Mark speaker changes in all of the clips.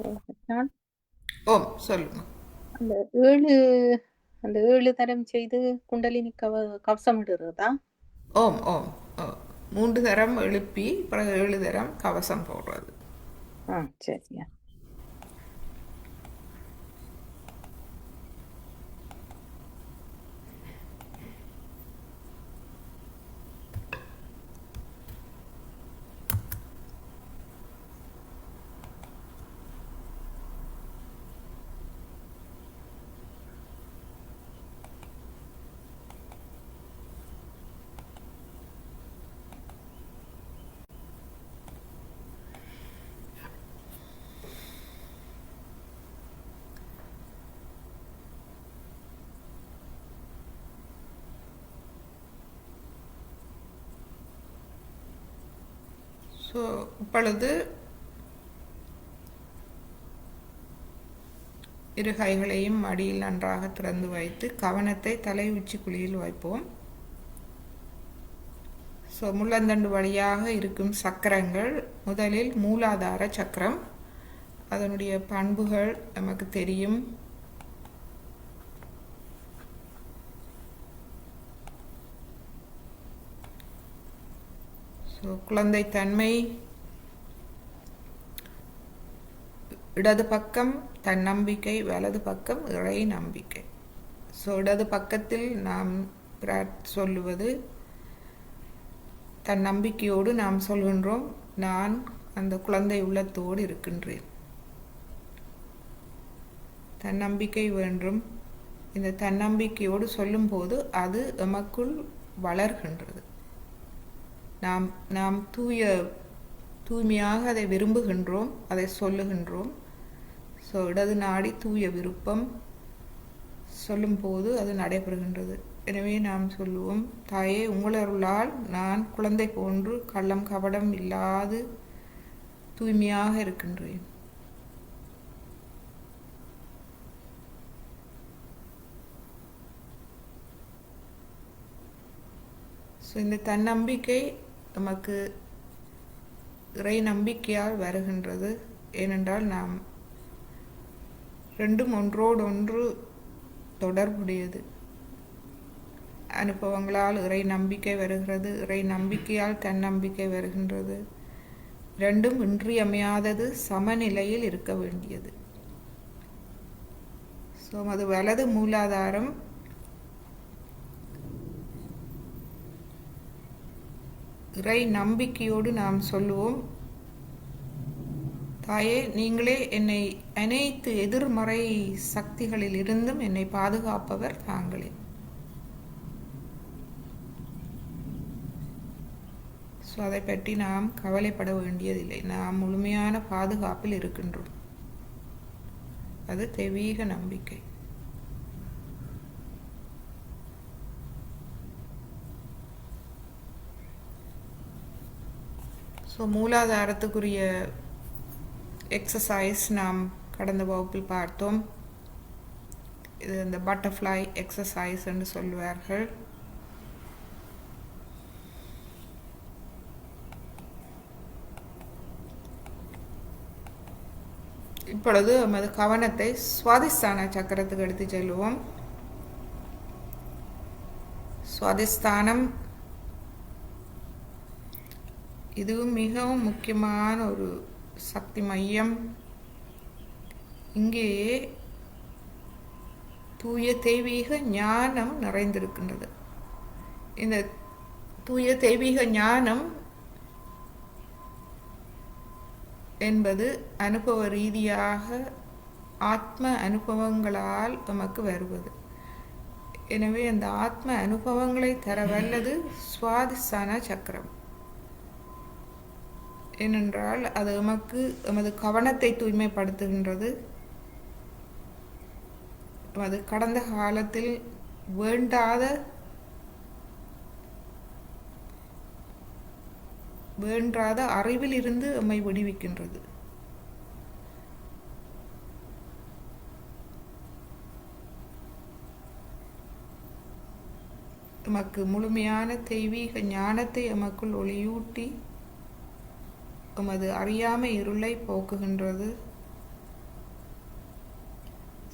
Speaker 1: ஓ! நான்
Speaker 2: ஓம் சொல்லுங்க.
Speaker 1: அந்த 7 அந்த 7 தரம் செய்து குண்டலினி கவசமிடுறதா?
Speaker 2: ஓம் ஓம் ஓ 3 தரம் எழுப்பி பிறகு 7 தரம் கவசம் போடுறது.
Speaker 1: ஆ சரியா.
Speaker 2: ஸோ இப்பொழுது இரு கைகளையும் மடியில் நன்றாக திறந்து வைத்து கவனத்தை தலை உச்சி குழியில் வைப்போம். ஸோ முள்ளந்தண்டு வழியாக இருக்கும் சக்கரங்கள் முதலில் மூலாதார சக்கரம். அதனுடைய பண்புகள் நமக்கு தெரியும். ஸோ குழந்தைத்தன்மை, இடது பக்கம் தன்னம்பிக்கை, வலது பக்கம் இறை நம்பிக்கை. ஸோ இடது பக்கத்தில் நாம் சொல்லுவது தன் நம்பிக்கையோடு நாம் சொல்கின்றோம், நான் அந்த குழந்தை உள்ளத்தோடு இருக்கின்றேன். தன்னம்பிக்கை வேண்டும். இந்த தன்னம்பிக்கையோடு சொல்லும்போது அது எமக்குள் வளர்கின்றது. நாம் நாம் தூய்மையாக அதை விரும்புகின்றோம், அதை சொல்லுகின்றோம். ஸோ இடது நாடி தூய விருப்பம் சொல்லும்போது அது நடைபெறுகின்றது. எனவே நாம் சொல்லுவோம், தாயே உங்களருளால் நான் குழந்தை போன்று கள்ளம் கபடம் இல்லாது தூய்மையாக இருக்கின்றேன். ஸோ இந்த தன்னம்பிக்கை நமக்கு இறை நம்பிக்கையால் வருகின்றது. ஏனென்றால் நாம் ரெண்டும் ஒன்றோடொன்று தொடர்புடையது. அனுபவங்களால் இறை நம்பிக்கை வருகிறது, இறை நம்பிக்கையால் தன்னம்பிக்கை வருகின்றது. ரெண்டும் இன்றியமையாதது, சமநிலையில் இருக்க வேண்டியது. ஸோ அது வலது மூலாதாரம். இறை நம்பிக்கையோடு நாம் சொல்லுவோம், தாயே நீங்களே என்னை அனைத்து எதிர்மறை சக்திகளில் இருந்தும் என்னை பாதுகாப்பவர் தாங்களே. ஸோ அதை பற்றி நாம் கவலைப்பட வேண்டியதில்லை. நாம் முழுமையான பாதுகாப்பில் இருக்கின்றோம். அது தெய்வீக நம்பிக்கை. ஸோ மூலாதாரத்துக்குரிய எக்ஸசைஸ் நாம் கடந்த வகுப்பில் பார்த்தோம். இது இந்த பட்டர்ஃப்ளை எக்ஸசைஸ் என்று சொல்லுவார்கள். இப்பொழுது நமது கவனத்தை சுவாதிஸ்தான சக்கரத்துக்கு எடுத்து செல்வோம். சுவாதிஸ்தானம் இதுவும் மிகவும் முக்கியமான ஒரு சக்தி மையம். இங்கே தூய தெய்வீக ஞானம் நிறைந்திருக்கின்றது. இந்த தூய தெய்வீக ஞானம் என்பது அனுபவ ரீதியாக ஆத்ம அனுபவங்களால் நமக்கு வருவது. எனவே அந்த ஆத்ம அனுபவங்களை தர வல்லது சுவாதிஸ்தான சக்கரம். ஏனென்றால் அது எமது கவனத்தை தூய்மைப்படுத்துகின்றது. அது கடந்த காலத்தில் வேண்டாத அறிவில் இருந்து நம்மை விடுவிக்கின்றது. எமக்கு முழுமையான தெய்வீக ஞானத்தை எமக்குள் ஒளியூட்டி எமது அறியாமை இருளை போக்குகின்றது.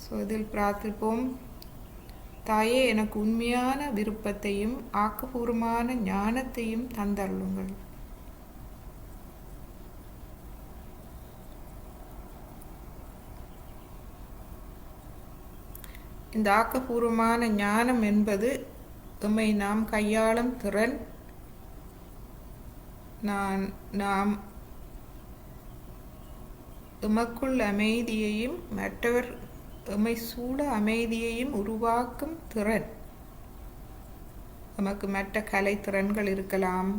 Speaker 2: ஸோ இதில் பிரார்த்திப்போம். தாயே, எனக்கு உண்மையான விருப்பத்தையும் ஆக்கப்பூர்வமான ஞானத்தையும் தந்தருளுங்கள். இந்த ஆக்கப்பூர்வமான ஞானம் என்பது எம்மை நாம் கையாளும் திறன், நாம் எமக்குள் அமைதியையும் மற்றவர் எம்மை சூழ அமைதியையும் உருவாக்கும் திறன். நமக்கு மற்ற கலைத்திறன்கள் இருக்கலாம்,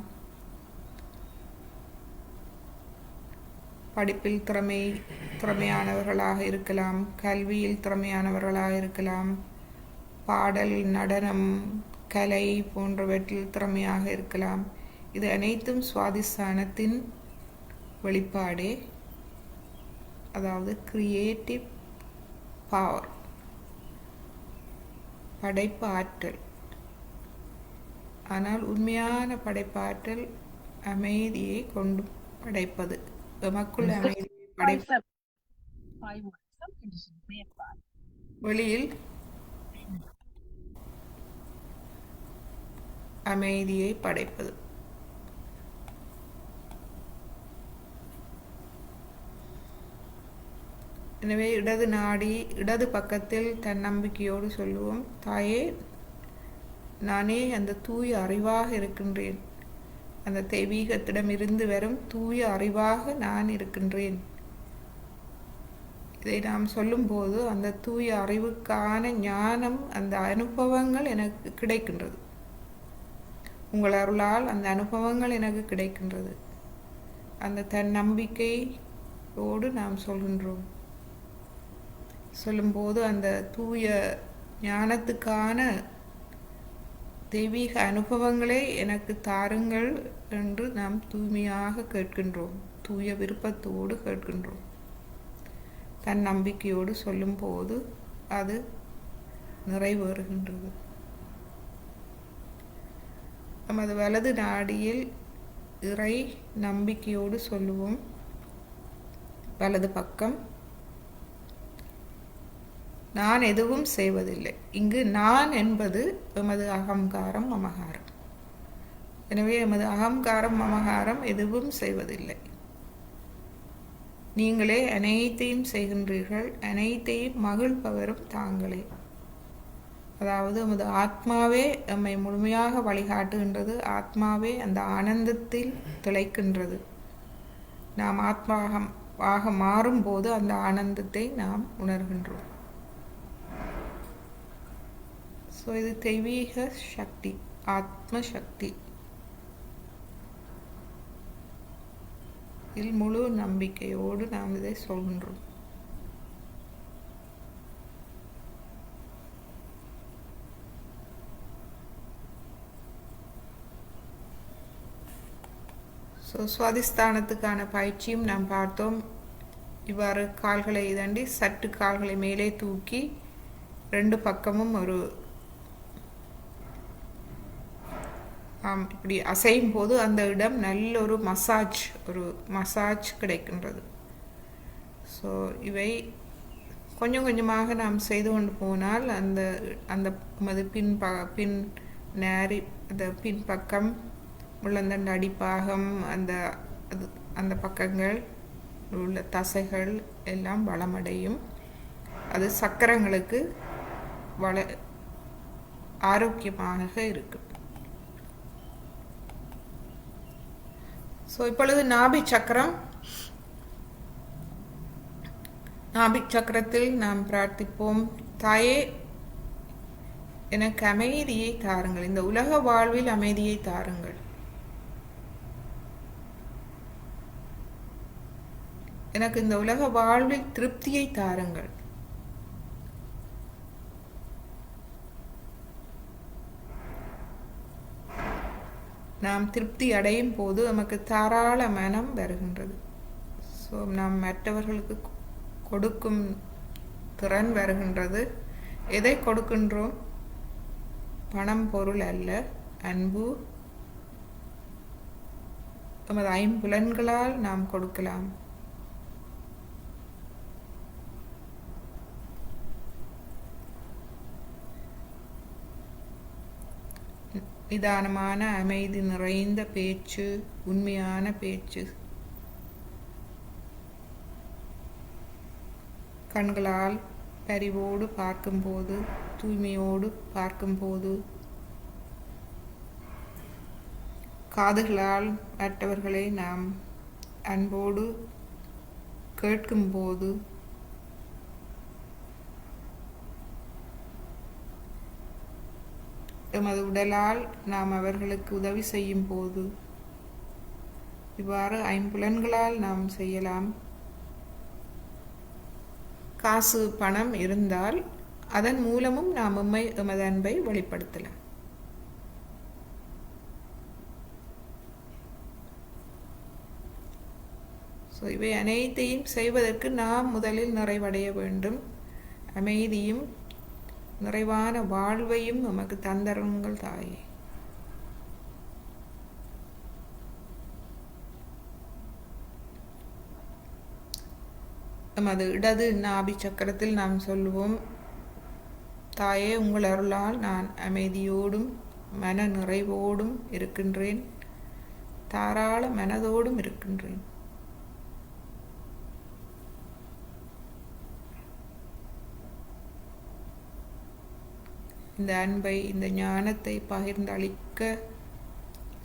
Speaker 2: படிப்பில் திறமையானவர்களாக இருக்கலாம், கல்வியில் திறமையானவர்களாக இருக்கலாம், பாடல், நடனம், கலை போன்றவற்றில் திறமையாக இருக்கலாம். இது அனைத்தும் சுவாதிஷ்டானத்தின் வெளிப்பாடே, அதாவது கிரியேட்டிவ் பவர், படைப்பு ஆற்றல். ஆனால் உண்மையான படைப்பாற்றல் அமைதியை கொண்டு படைப்பது, எமக்குள் அமைதியை படைப்பது, வெளியில் அமைதியை படைப்பது. எனவே இடது நாடி இடது பக்கத்தில் தன்னம்பிக்கையோடு சொல்லுவோம். தாயே, நானே அந்த தூய அறிவாக இருக்கின்றேன். அந்த தெய்வீகத்திடமிருந்து வரும் தூய அறிவாக நான் இருக்கின்றேன். இதை நாம் சொல்லும்போது அந்த தூய அறிவுக்கான ஞானம், அந்த அனுபவங்கள் எனக்கு கிடைக்கின்றது. உங்கள் அருளால் அந்த அனுபவங்கள் எனக்கு கிடைக்கின்றது. அந்த தன்னம்பிக்கையோடு நாம் சொல்கின்றோம். சொல்லும்போது அந்த தூய ஞானத்துக்கான தெய்வீக அனுபவங்களே எனக்கு தாருங்கள் என்று நாம் தூய்மையாக கேட்கின்றோம், தூய விருப்பத்தோடு கேட்கின்றோம். தன் நம்பிக்கையோடு சொல்லும்போது அது நிறைவேறுகின்றது. நமது வலது நாடியில் இறை நம்பிக்கையோடு சொல்லுவோம். வலது பக்கம், நான் எதுவும் செய்வதில்லை. இங்கு நான் என்பது எமது அகங்காரம், மமகாரம். எனவே எமது அகங்காரம், மமகாரம் எதுவும் செய்வதில்லை. நீங்களே அனைத்தையும் செய்கின்றீர்கள், அனைத்தையும் மகிழ்பவரும் தாங்களே. அதாவது எமது ஆத்மாவே எம்மை முழுமையாக வழிகாட்டுகின்றது. ஆத்மாவே அந்த ஆனந்தத்தில் திளைக்கின்றது. நாம் ஆத்மாவாக மாறும்போது அந்த ஆனந்தத்தை நாம் உணர்கின்றோம். ஸோ இது தெய்வீக சக்தி, ஆத்ம சக்தி. இதில் முழு நம்பிக்கையோடு நாம் இதை சொல்கின்றோம். ஸோ சுவாதிஷ்டானத்துக்கான பயிற்சியும் நாம் பார்த்தோம். இவ்வாறு கால்களை தண்டி சற்று கால்களை மேலே தூக்கி ரெண்டு பக்கமும் இப்படி அசையும் போது அந்த இடம் நல்ல ஒரு மசாஜ் கிடைக்கின்றது. ஸோ இவை கொஞ்சம் கொஞ்சமாக நாம் செய்து கொண்டு போனால் அந்த பின் நேரி, அந்த பின்பக்கம், முள்ளந்தண்டு அடிப்பாகம், அந்த பக்கங்கள் உள்ள தசைகள் எல்லாம் வளமடையும். அது சக்கரங்களுக்கு ஆரோக்கியமாக இருக்கும். ஸோ இப்பொழுது நாபிக் சக்கரத்தில் நாம் பிரார்த்திப்போம். தாயே, எனக்கு அமைதியை தாருங்கள். இந்த உலக வாழ்வில் அமைதியை தாருங்கள். எனக்கு இந்த உலக வாழ்வில் திருப்தியை தாருங்கள். நாம் திருப்தி அடையும் போது நமக்கு தாராள மனம் வருகின்றது. ஸோ நாம் மற்றவர்களுக்கு கொடுக்கும் திறன் வருகின்றது. எதை கொடுக்கின்றோம்? பணம், பொருள் அல்ல, அன்பு. நமது ஐம்புலன்களால் நாம் கொடுக்கலாம். நிதானமான அமைதி நிறைந்த பேச்சு, உண்மையான பேச்சு. கண்களால் பரிவோடு பார்க்கும்போது, தூய்மையோடு பார்க்கும்போது, காதுகளால் மற்றவர்களை நாம் அன்போடு கேட்கும்போது, எமது உடலால் நாம் அவர்களுக்கு உதவி செய்யும் போது, இவ்வாறு ஐம்புலன்களால் நாம் செய்யலாம். காசு பணம் இருந்தால் அதன் மூலமும் நாம் எமது அன்பை வெளிப்படுத்தலாம். இவை அனைத்தையும் செய்வதற்கு நாம் முதலில் நிறைவடைய வேண்டும். அமைதியும் நிறைவான வாழ்வையும் நமக்கு தந்தருங்கள் தாயே. நமது இடது நாபி சக்கரத்தில் நாம் சொல்லுவோம், தாயே, உங்கள் அருளால் நான் அமைதியோடும் மன நிறைவோடும் இருக்கின்றேன், தாராள மனதோடும் இருக்கின்றேன். இந்த அன்பை, இந்த ஞானத்தை பகிர்ந்து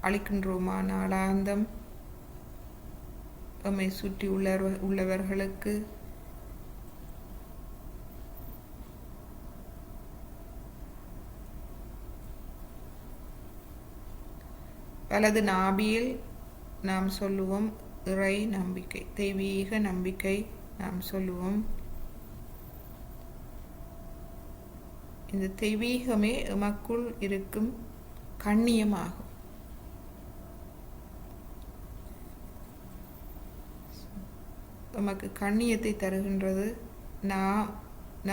Speaker 2: அளிக்கின்றோமா நாளாந்தம் நம்மை சுற்றி உள்ளவர்களுக்கு. வலது நாபியில் நாம் சொல்லுவோம் இறை நம்பிக்கை, தெய்வீக நம்பிக்கை நாம் சொல்லுவோம். இந்த தெய்வீகமே எமக்குள் இருக்கும் கண்ணியமாகும். எமக்கு கண்ணியத்தை தருகின்றது.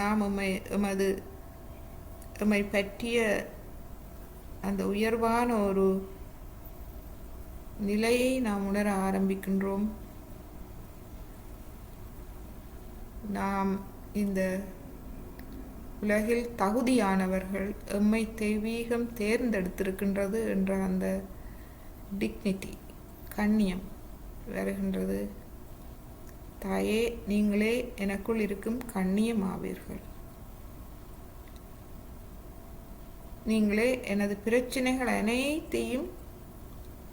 Speaker 2: நாம் எம்மை பற்றிய அந்த உயர்வான ஒரு நிலையை நாம் உணர ஆரம்பிக்கின்றோம். நாம் இந்த உலகில் தகுதியானவர்கள், எம்மை தெய்வீகம் தேர்ந்தெடுத்திருக்கின்றது என்ற அந்த டிக்னிட்டி, கண்ணியம் வருகின்றது. தாயே, நீங்களே எனக்குள் இருக்கும் கண்ணியமாவீர்கள். நீங்களே எனது பிரச்சனைகள் அனைத்தையும்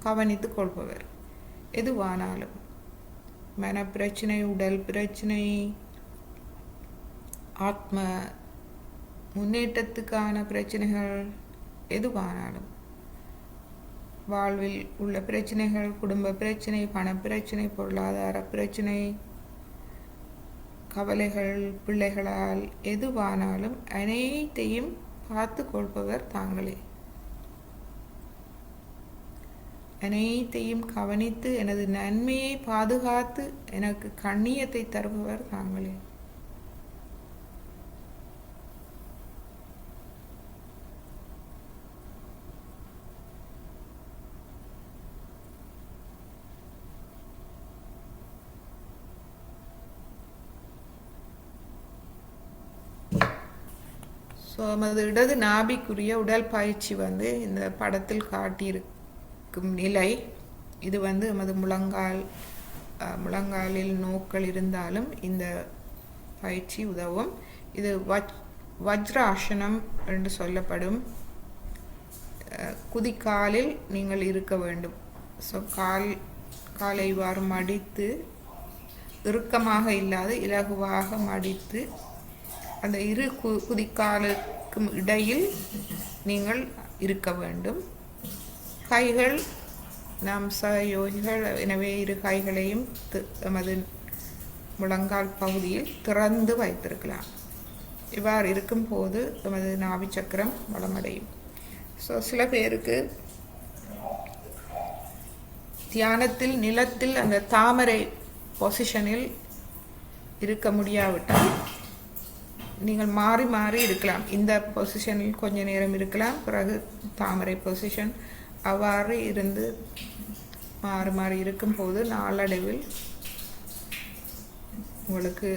Speaker 2: கவனித்துக் கொள்பவர். எதுவானாலும், மனப்பிரச்சனை, உடல் பிரச்சனை, ஆத்ம முன்னேற்றத்துக்கான பிரச்சனைகள், எதுவானாலும், வாழ்வில் உள்ள பிரச்சனைகள், குடும்ப பிரச்சனை, பணப்பிரச்சனை, பொருளாதார பிரச்சனை, கவலைகள், பிள்ளைகளால் எதுவானாலும் அனைத்தையும் பார்த்து கொள்பவர் தாங்களே. அனைத்தையும் கவனித்து எனது நன்மையை பாதுகாத்து எனக்கு கண்ணியத்தை தருபவர் தாங்களே. நமது இடது நாபிக்குரிய உடல் பயிற்சி இந்த படத்தில் காட்டியிருக்கும் நிலை. இது நமது முழங்காலில் நோக்கள் இருந்தாலும் இந்த பயிற்சி உதவும். இது வஜ்ராசனம் என்று சொல்லப்படும். குதிக்காலில் நீங்கள் இருக்க வேண்டும். காலை இவ்வாறு மடித்து, இறுக்கமாக இல்லாது இலகுவாக மடித்து, அந்த இரு குதிக்காலுக்கும் இடையில் நீங்கள் இருக்க வேண்டும். கைகள் நாம் சயோகிகள், எனவே இரு கைகளையும் நமது முழங்கால் பகுதியில் திறந்து வைத்திருக்கலாம். இவ்வாறு இருக்கும்போது நமது நாபி சக்கரம் வளமடையும். சில பேருக்கு தியானத்தில் நிலத்தில் அந்த தாமரை பொசிஷனில் இருக்க முடியாவிட்டால் நீங்கள் மாறி மாறி இருக்கலாம். இந்த பொசிஷனில் கொஞ்ச நேரம் இருக்கலாம், பிறகு தாமரை பொசிஷன், அவ்வாறு இருந்து மாறி மாறி இருக்கும்போது நாளடைவில் உங்களுக்கு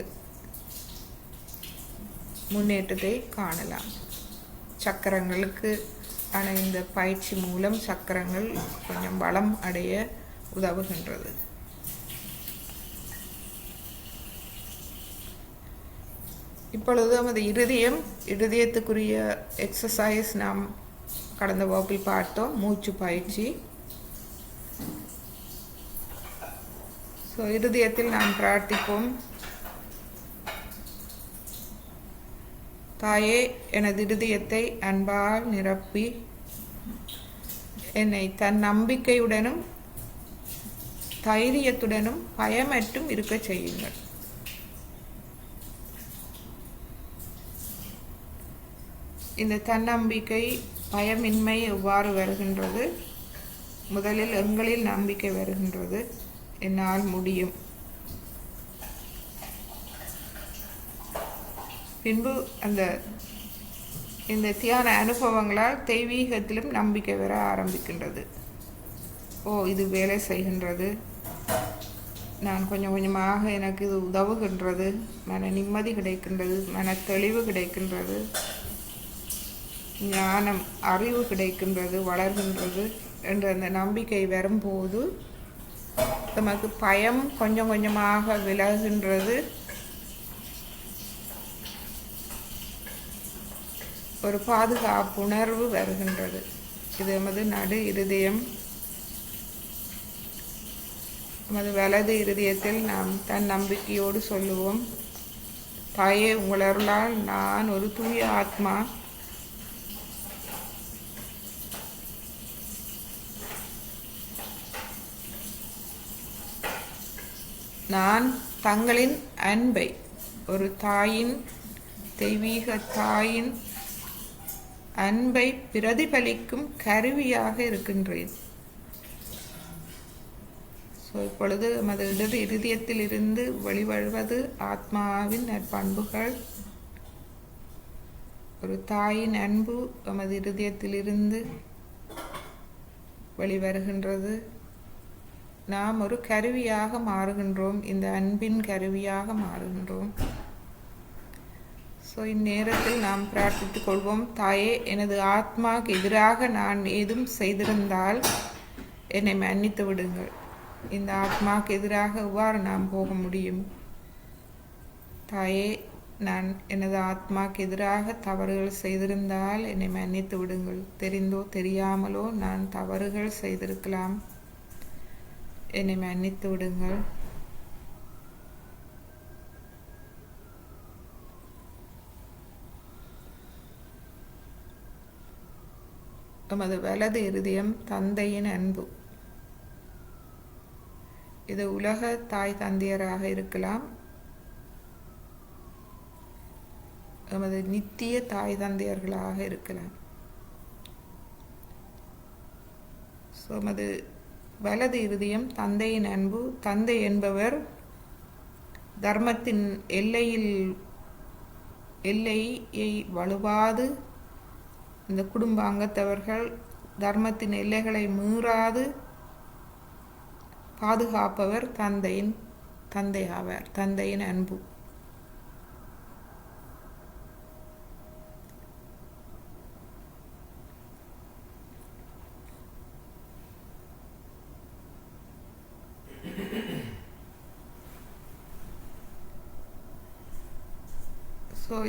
Speaker 2: முன்னேற்றத்தை காணலாம். சக்கரங்களுக்கு ஆனால் இந்த பயிற்சி மூலம் சக்கரங்கள் கொஞ்சம் பலம் அடைய உதவுகின்றது. இப்பொழுது நமது இருதயத்துக்குரிய எக்ஸசைஸ் நாம் கடந்த வகுப்பில் பார்த்தோம், மூச்சு பயிற்சி. ஸோ இருதயத்தில் நாம் பிரார்த்திப்போம். தாயே, எனது இருதயத்தை அன்பால் நிரப்பி என்னை தன் நம்பிக்கையுடனும் தைரியத்துடனும் பயமற்றும் இருக்க செய்யுங்கள். இந்த தன்னம்பிக்கை பயமின்மை எவ்வாறு வருகின்றது? முதலில் எங்களில் நம்பிக்கை வருகின்றது, என்னால் முடியும். பின்பு இந்த தியான அனுபவங்களால் தெய்வீகத்திலும் நம்பிக்கை வர ஆரம்பிக்கின்றது. இது வேலை செய்கின்றது, நான் கொஞ்சம் கொஞ்சமாக எனக்கு இது உதவுகின்றது, மன நிம்மதி கிடைக்கின்றது, மன தெளிவு கிடைக்கின்றது, ஞானம் அறிவு கிடைக்கின்றது, வளர்கின்றது என்ற அந்த நம்பிக்கை வரும்போது நமக்கு பயம் கொஞ்சம் கொஞ்சமாக விலகுகின்றது. ஒரு பாதுகாப்புணர்வு வருகின்றது. இது நமது நடு இருதயம். நமது வலது இருதயத்தில் நாம் தன் நம்பிக்கையோடு சொல்லுவோம், தாயே, உங்களருளால் நான் ஒரு தூய ஆத்மா. நான் தங்களின் அன்பை, ஒரு தாயின், தெய்வீக தாயின் அன்பை பிரதிபலிக்கும் கருவியாக இருக்கின்றேன். இப்பொழுது நமது இருதயத்தில் இருந்து வெளிவருவது ஆத்மாவின் நற்பண்புகள். ஒரு தாயின் அன்பு நமது இருதயத்திலிருந்து வெளிவருகின்றது. நாம் ஒரு கருவியாக மாறுகின்றோம், இந்த அன்பின் கருவியாக மாறுகின்றோம். இந்நேரத்தில் நாம் பிரார்த்தித்துக் கொள்வோம், தாயே, எனது ஆத்மாவுக்கு எதிராக நான் ஏதும் செய்திருந்தால் என்னை மன்னித்து விடுங்கள். இந்த ஆத்மாவுக்கு எதிராக எவ்வாறு நாம் போக முடியும்? தாயே, நான் எனது ஆத்மாவுக்கு எதிராக தவறுகள் செய்திருந்தால் என்னை மன்னித்து விடுங்கள். தெரிந்தோ தெரியாமலோ நான் தவறுகள் செய்திருக்கலாம், என்னை மன்னித்து விடுங்கள். நமது வலது இருதயம் தந்தையின் அன்பு. இது உலக தாய் தந்தையராக இருக்கலாம், நமது நித்திய தாய் தந்தையர்களாக இருக்கலாம். நமது வலது இருதயம் தந்தையின் அன்பு. தந்தை என்பவர் தர்மத்தின் எல்லையை வலுவாது, இந்த குடும்ப அங்கத்தவர்கள் தர்மத்தின் எல்லைகளை மீறாது பாதுகாப்பவர் தந்தை ஆவார். தந்தையின் அன்பு.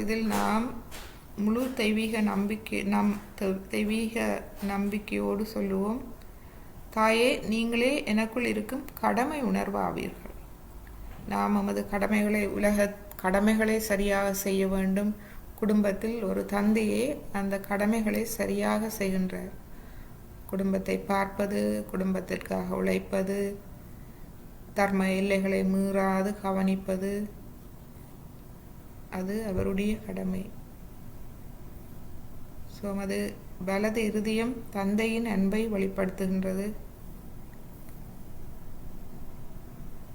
Speaker 2: இதில் நாம் முழு தெய்வீக நம்பிக்கையோடு சொல்லுவோம், தாயே, நீங்களே எனக்குள் இருக்கும் கடமை உணர்வாவீர்கள். நாம் நமது கடமைகளை சரியாக செய்ய வேண்டும். குடும்பத்தில் ஒரு தந்தையே அந்த கடமைகளை சரியாக செய்கின்றார். குடும்பத்தை பார்ப்பது, குடும்பத்திற்காக உழைப்பது, தர்ம எல்லைகளை மீறாது கவனிப்பது, அது அவருடைய கடமை. அது வலது இருதயம் தந்தையின் அன்பை வெளிப்படுத்துகின்றது.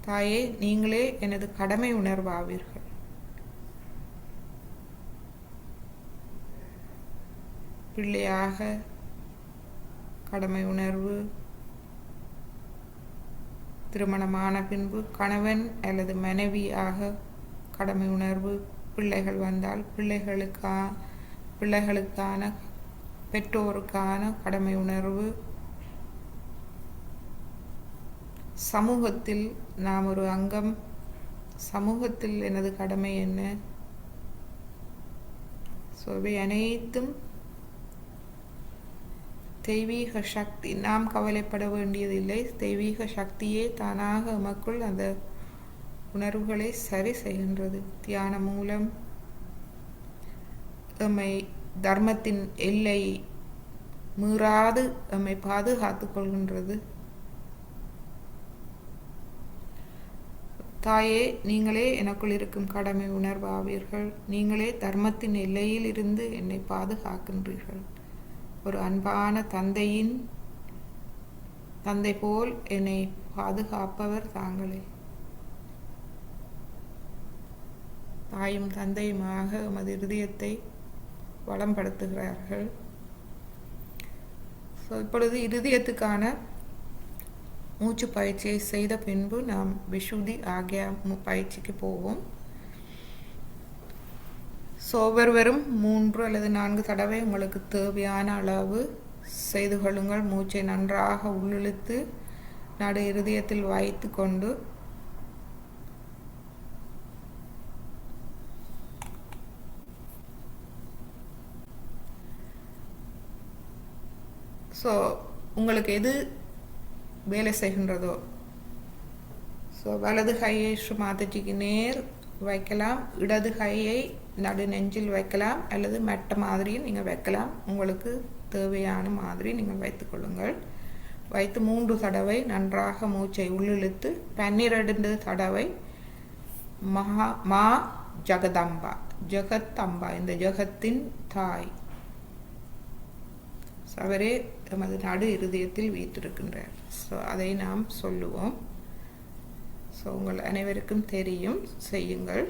Speaker 2: தாயே, நீங்களே எனது கடமை உணர்வாவீர்கள். பிள்ளையாக கடமை உணர்வு, திருமணமான பின்பு கணவன் அல்லது மனைவியாக கடமை உணர்வு, பிள்ளைகள் வந்தால் பிள்ளைகளுக்கான பெற்றோருக்கான கடமை உணர்வு, சமூகத்தில் நாம் ஒரு அங்கம், சமூகத்தில் எனது கடமை என்ன. ஸோ இவை அனைத்தும் தெய்வீக சக்தி. நாம் கவலைப்பட வேண்டியதில்லை. தெய்வீக சக்தியே தானாக எமக்குள் அந்த உணர்வுகளை சரி செய்கின்றது. தியானம் மூலம் எம்மை தர்மத்தின் எல்லை மீறாது எம்மை பாதுகாத்து கொள்கின்றது. தாயே, நீங்களே எனக்குள் இருக்கும் கடமை உணர்வாவீர்கள். நீங்களே தர்மத்தின் எல்லையில் இருந்து என்னை பாதுகாக்கின்றீர்கள். ஒரு அன்பான தந்தை போல் என்னை பாதுகாப்பவர் தாங்களே. தாயும் தந்தையுமாக எமது இருதயத்தை வளம்படுத்துகிறார்கள். ஸோ இப்பொழுது இருதயத்துக்கான மூச்சு பயிற்சியை செய்த பின்பு நாம் விஷுதி ஆகிய பயிற்சிக்கு போவோம். ஸோ ஒவ்வொருவரும் 3 அல்லது 4 தடவை உங்களுக்கு தேவையான அளவு செய்து கொள்ளுங்கள். மூச்சை நன்றாக உள்ளிழுத்து நடு இருதயத்தில் வைத்து கொண்டு ஸோ உங்களுக்கு எது வேலை செய்கின்றதோ, ஸோ வலது கையை ஸ்ரீ மாதாஜிக்கு நேர் வைக்கலாம், இடது கையை நடு நெஞ்சில் வைக்கலாம், அல்லது மெட்ட மாதிரியும் நீங்கள் வைக்கலாம். உங்களுக்கு தேவையான மாதிரி நீங்கள் வைத்துக்கொள்ளுங்கள். வைத்து 3 தடவை நன்றாக மூச்சை உள்ளிழுத்து 12 தடவை மா ஜகதம்பா, ஜகத்தம்பா, இந்த ஜகத்தின் தாய் அவரே எமது நடு இருதயத்தில் வீற்றிருக்கின்றார். ஸோ அதை நாம் சொல்லுவோம். ஸோ உங்கள் அனைவருக்கும் தெரியும், செய்யுங்கள்.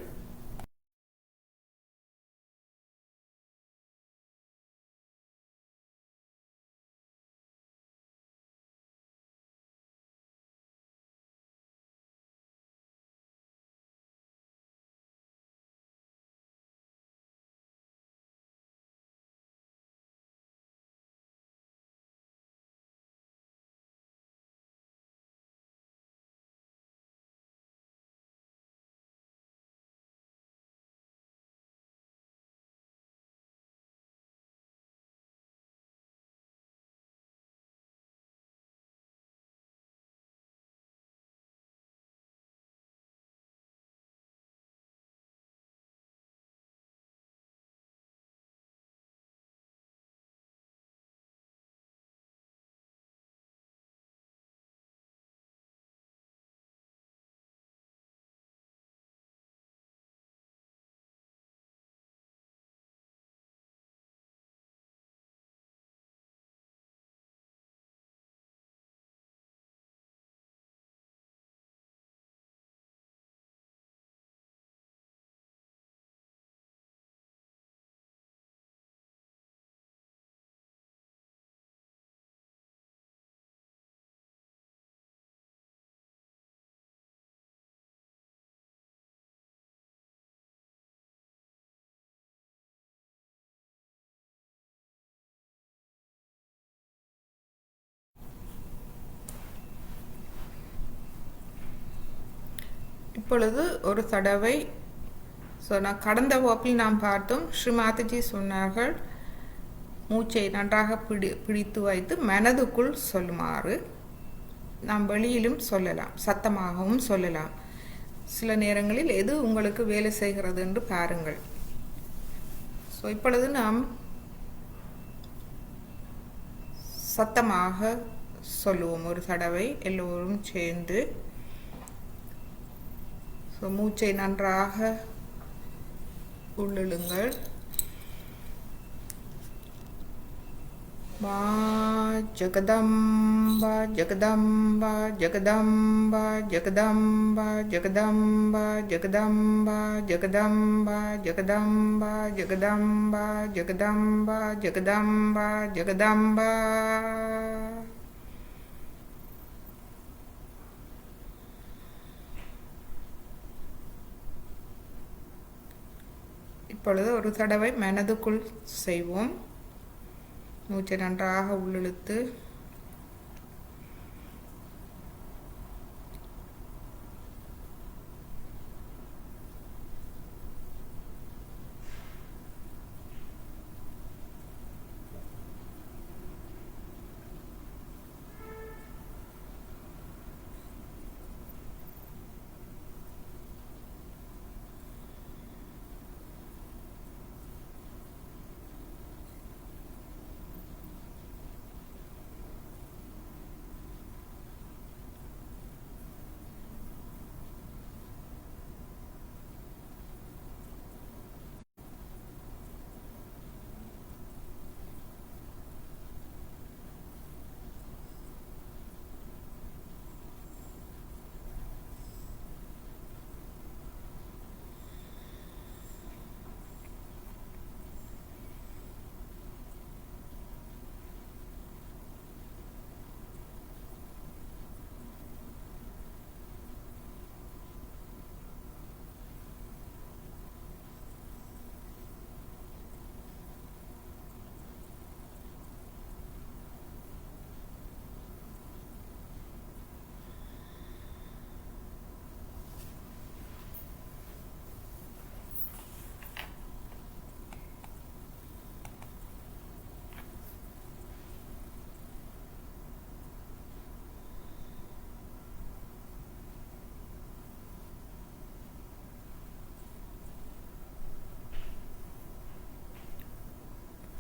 Speaker 2: இப்பொழுது ஒரு தடவை, ஸோ நான் கடந்த வகுப்பில் நாம் பார்த்தோம், ஸ்ரீ மாதாஜி சொன்னார்கள் மூச்சை நன்றாக பிடித்து வைத்து மனதுக்குள் சொல்லுமாறு. நாம் வெளியிலும் சொல்லலாம், சத்தமாகவும் சொல்லலாம். சில நேரங்களில் எது உங்களுக்கு வேலை செய்கிறது என்று பாருங்கள். ஸோ இப்பொழுது நாம் சத்தமாக சொல்லுவோம் ஒரு தடவை எல்லோரும் சேர்ந்து. ஸோ மூச்சை நன்றாக உள்ளிழுங்கள். மா ஜகதம்பா ஜகதம்பா ஜகதம்பா ஜகதம்பா ஜகதம்பா ஜகதம்பா ஜகதம்பா ஜகதம்பா ஜகதம்பா ஜகதம்பா ஜகதம்பா ஜகதம்பா. இப்பொழுது ஒரு தடவை மனதுக்குள் செய்வோம். மூச்சை நன்றாக உள்ளிழுத்து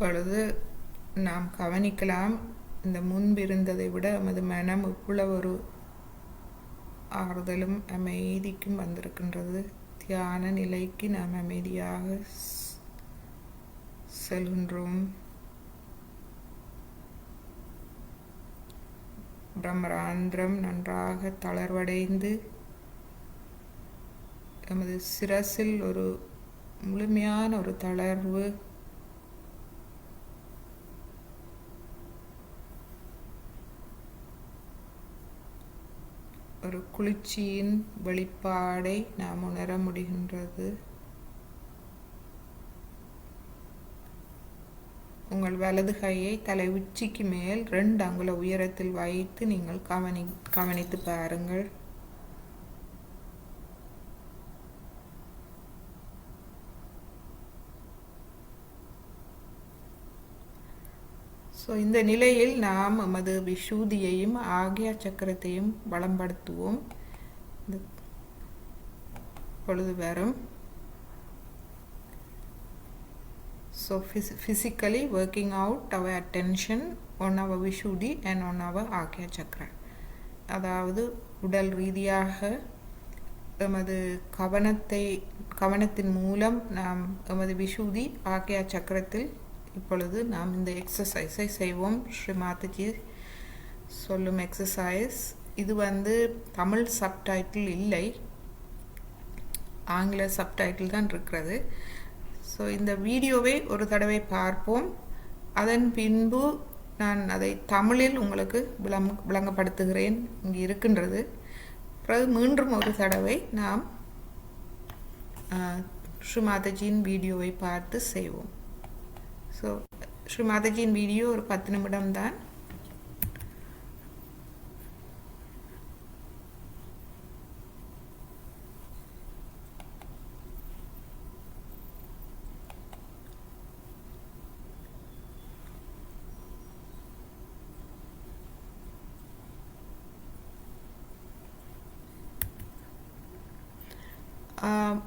Speaker 2: இப்பொழுது நாம் கவனிக்கலாம், இந்த முன்பு இருந்ததை விட நமது மனம் இவ்வளவு ஒரு ஆறுதலும் அமைதிக்கும் வந்திருக்கின்றது. தியான நிலைக்கு நாம் அமைதியாக செல்கின்றோம். பிரம்மராந்திரம் நன்றாக தளர்வடைந்து நமது சிரசில் ஒரு முழுமையான ஒரு தளர்வு, ஒரு குளிர்ச்சியின் வெளிப்பாடை நாம் உணர முடிகின்றது. உங்கள் வலது கையை தலை உச்சிக்கு மேல் 2 அங்குல உயரத்தில் வைத்து நீங்கள் கவனித்து பாருங்கள். ஸோ இந்த நிலையில் நாம் நமது விஷூதியையும் ஆக்ஞா சக்கரத்தையும் பலப்படுத்துவோம். பொழுது வரும். So physically working out our attention on our Vishuddhi and on our Agya Chakra. அதாவது உடல் ரீதியாக எமது கவனத்தின் மூலம் நாம் எமது விஷூதி ஆக்யா சக்கரத்தில் இப்பொழுது நாம் இந்த எக்ஸசைஸை செய்வோம். ஸ்ரீ மாதாஜி சொல்லும் எக்ஸசைஸ் இது தமிழ் சப்டைட்டில் இல்லை, ஆங்கில சப்டைட்டில் தான் இருக்கிறது. ஸோ இந்த வீடியோவை ஒரு தடவை பார்ப்போம். அதன் பின்பு நான் அதை தமிழில் உங்களுக்கு விளங்கப்படுத்துகிறேன். இங்கே இருக்கின்றது. பிறகு மீண்டும் ஒரு தடவை நாம் ஸ்ரீ மாதாஜியின் வீடியோவை பார்த்து செய்வோம். ஸோ ஸ்ரீ மாதாஜியின் வீடியோ ஒரு 10 நிமிடம் தான்.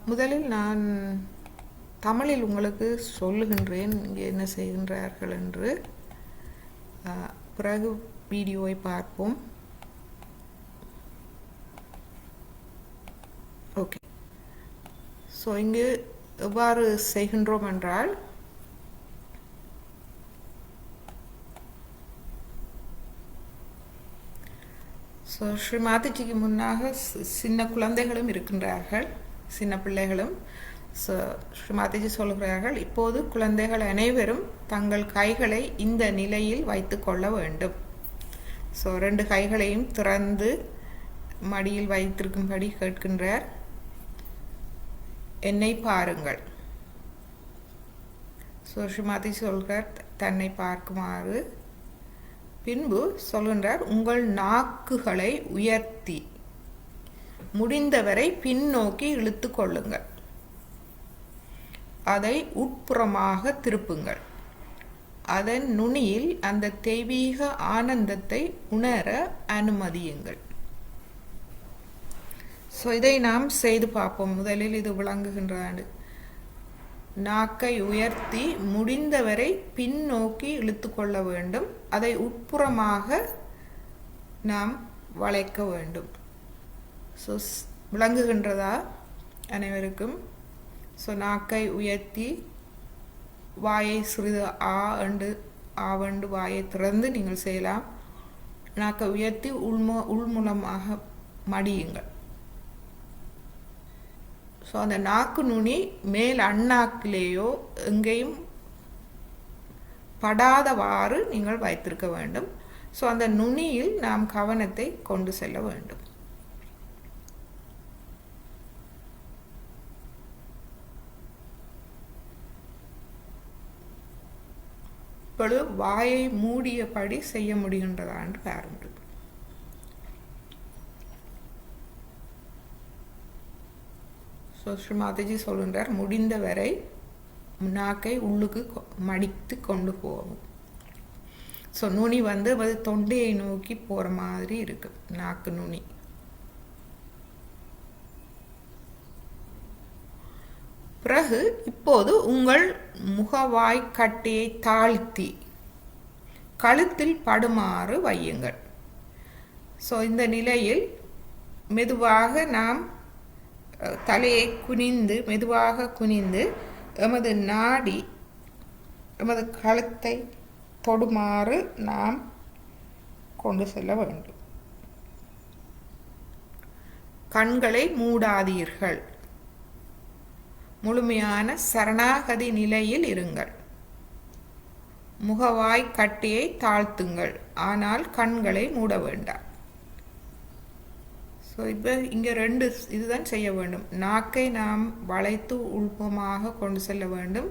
Speaker 2: முதலில் நான் தமிழில் உங்களுக்கு சொல்லுகின்றேன் இங்கே என்ன செய்கின்றார்கள் என்று. பிறகு வீடியோவை பார்ப்போம். ஓகே. ஸோ இங்கு எவ்வாறு செய்கின்றோம் என்றால், ஸோ ஸ்ரீ மாதாஜிக்கு முன்னாக சின்ன குழந்தைகளும் இருக்கின்றார்கள், சின்ன பிள்ளைகளும். ஸோ ஸ்ரீ மாதாஜி சொல்கிறார்கள், இப்போது குழந்தைகள் அனைவரும் தங்கள் கைகளை இந்த நிலையில் வைத்து கொள்ள வேண்டும். ஸோ 2 கைகளையும் திறந்து மடியில் வைத்திருக்கும்படி கேட்கின்றார். என்னை பாருங்கள். ஸோ ஸ்ரீ மாதாஜி சொல்கிறார், தன்னை பார்க்குமாறு. பின்பு சொல்கின்றார், உங்கள் நாக்குகளை உயர்த்தி முடிந்தவரை பின்னோக்கி இழுத்து கொள்ளுங்கள், அதை உட்புறமாக திருப்புங்கள், அதன் நுனியில் அந்த தெய்வீக ஆனந்தத்தை உணர அனுமதியுங்கள். ஸோ இதை நாம் செய்து பார்ப்போம். முதலில் இது விளங்குகின்றாண்டு. நாக்கை உயர்த்தி முடிந்தவரை பின்னோக்கி இழுத்து கொள்ள வேண்டும், அதை உட்புறமாக நாம் வளைக்க வேண்டும். ஸோ விளங்குகின்றதா அனைவருக்கும்? ஸோ நாக்கை உயர்த்தி வாயை சிறிது ஆவண்டு வாயை திறந்து நீங்கள் செய்யலாம். நாக்கை உயர்த்தி உள்மூலமாக மடியுங்கள். ஸோ அந்த நாக்கு நுனி மேல் அண்ணாக்கிலேயோ எங்கேயும் படாதவாறு நீங்கள் வைத்திருக்க வேண்டும். ஸோ அந்த நுனியில் நாம் கவனத்தை கொண்டு செல்ல வேண்டும். இப்பொழுது வாயை மூடியபடி செய்ய முடிகின்றதான்னு பாருங்கள். ஸோ ஸ்ரீ மாதாஜி சொல்கின்றார், முடிந்தவரை நாக்கை உள்ளுக்கு மடித்து கொண்டு போகும். ஸோ நுனி வந்து அது தொண்டையை நோக்கி போகிற மாதிரி இருக்கு நாக்கு நுனி. பிறகு இப்போது உங்கள் முகவாய் கட்டையை தாழ்த்தி கழுத்தில் படுமாறு வையுங்கள். ஸோ இந்த நிலையில் மெதுவாக நாம் தலையை மெதுவாக குனிந்து எமது நாடி எமது கழுத்தை தொடுமாறு நாம் கொண்டு செல்ல வேண்டும். கண்களை மூடாதீர்கள், முழுமையான சரணாகதி நிலையில் இருங்கள். முகவாய் கட்டியை தாழ்த்துங்கள், ஆனால் கண்களை மூட வேண்டாம். ஸோ இப்போ இங்கே ரெண்டு இதுதான் செய்ய வேண்டும். நாக்கை நாம் வளைத்து உள்பமாக கொண்டு செல்ல வேண்டும்.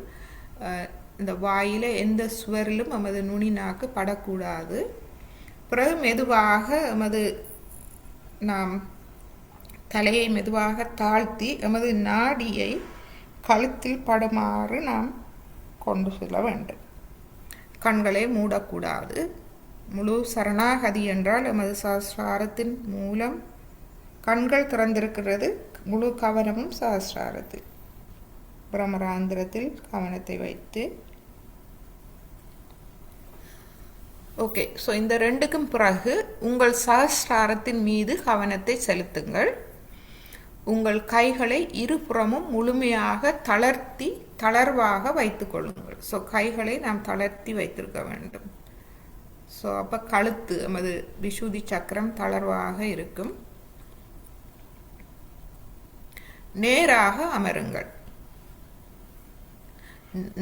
Speaker 2: இந்த வாயில் எந்த சுவரிலும் நமது நுனி நாக்கு படக்கூடாது. பிறகு மெதுவாக நாம் தலையை மெதுவாக தாழ்த்தி எமது நாடியை கழுத்தில் படுமாறு நாம் கொண்டு செல்ல வேண்டும். கண்களை மூடக்கூடாது. முழு சரணாகதி என்றால் எமது சஹஸ்ராரத்தின் மூலம் கண்கள் திறந்திருக்கிறது. முழு கவனமும் சஹஸ்ராரத்தில் பிரமராந்திரத்தில் கவனத்தை வைத்து. ஓகே, ஸோ இந்த ரெண்டுக்கும் பிறகு உங்கள் சஹஸ்ராரத்தின் மீது கவனத்தை செலுத்துங்கள். உங்கள் கைகளை இருபுறமும் முழுமையாக தளர்வாக வைத்துக் கொள்ளுங்கள். ஸோ கைகளை நாம் தளர்த்தி வைத்திருக்க வேண்டும். ஸோ அப்போ கழுத்து நமது விசுதி சக்கரம் தளர்வாக இருக்கும். நேராக அமருங்கள்.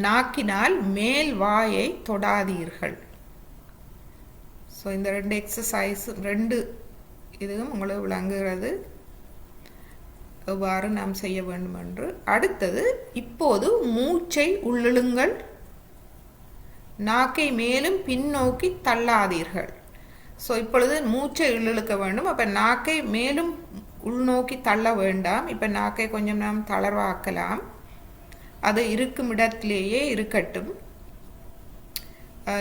Speaker 2: நாக்கினால் மேல் வாயை தொடாதீர்கள். ஸோ இந்த ரெண்டு எக்ஸசைஸ் இதுவும் உங்களுக்கு விளங்குகிறது எவ்வாறு நாம் செய்ய வேண்டும் என்று. அடுத்தது, இப்போது மூச்சை உள்ளிழுங்கள். நாக்கை மேலும் பின்னோக்கி தள்ளாதீர்கள். ஸோ இப்பொழுது மூச்சை உள்ளிழுக்க வேண்டும். அப்போ நாக்கை மேலும் உள்நோக்கி தள்ள வேண்டாம். இப்போ நாக்கை கொஞ்சம் நாம் தளர்வாக்கலாம். அது இருக்கும் இடத்திலேயே இருக்கட்டும்.